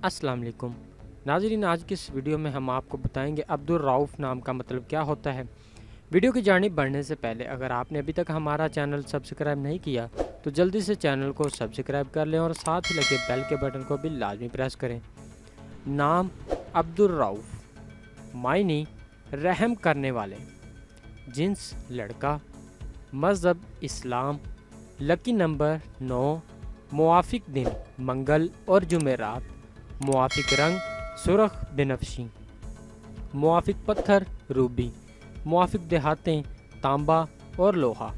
अस्सलाम वालेकुम नाज़रीन, आज की इस वीडियो में हम आपको बताएंगे अब्दुर्रऊफ़ नाम का मतलब क्या होता है। वीडियो की जानिब बढ़ने से पहले अगर आपने अभी तक हमारा चैनल सब्सक्राइब नहीं किया तो जल्दी से चैनल को सब्सक्राइब कर लें और साथ ही लगे बेल के बटन को भी लाजमी प्रेस करें। नाम अब्दुर्रऊफ़, मायने रहम करने वाले, जिन्स लड़का, मज़हब इस्लाम, लकी नंबर 9, मुआफ़िक दिन मंगल और जुमेरात, मुआफ़िक रंग सुरख बनफशी, मुआफ़िक पत्थर रूबी, मुआफ़िक देहातें तांबा और लोहा।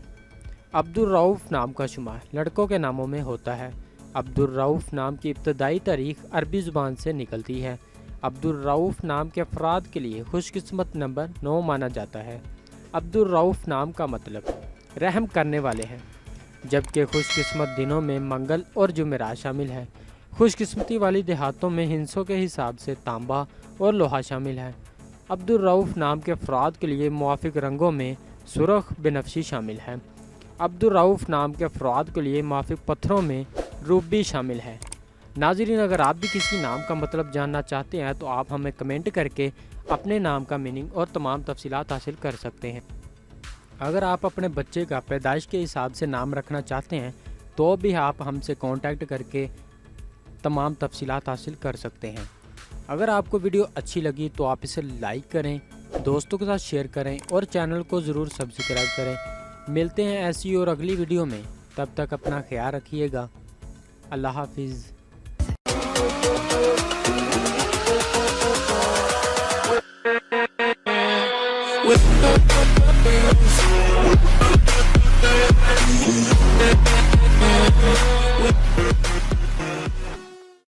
अब्दुर्रऊफ़ नाम का शुमार लड़कों के नामों में होता है। अब्दुर्रऊफ़ नाम की इब्तदाई तारीख अरबी ज़ुबान से निकलती है। अब्दुर्रऊफ़ नाम के अफराद के लिए खुशकिस्मत नंबर 9 माना जाता है। अब्दुर्रऊफ़ नाम का मतलब रहम करने वाले हैं, जबकि खुशकिस्मत दिनों में मंगल और जुमेरात शामिल है। खुशकिस्मती वाली देहातों में हिंसों के हिसाब से तांबा और लोहा शामिल है। अब्दुर्रऊफ़ नाम के अफराद के लिए मुआफ़िक रंगों में सुरख बनफशी शामिल है। अब्दुर्रऊफ़ नाम के अफराद के लिए मुआफ़िक पत्थरों में रूबी शामिल है। नाज़रीन, अगर आप भी किसी नाम का मतलब जानना चाहते हैं तो आप हमें कमेंट करके अपने नाम का मीनिंग और तमाम तफसीलात हासिल कर सकते हैं। अगर आप अपने बच्चे का पैदाइश के हिसाब से नाम रखना चाहते हैं तो भी आप हमसे कांटेक्ट करके तमाम तफसीलात हासिल कर सकते हैं। अगर आपको वीडियो अच्छी लगी तो आप इसे लाइक करें, दोस्तों के साथ शेयर करें और चैनल को ज़रूर सब्सक्राइब करें। मिलते हैं ऐसी और अगली वीडियो में, तब तक अपना ख्याल रखिएगा। अल्लाह हाफिज़।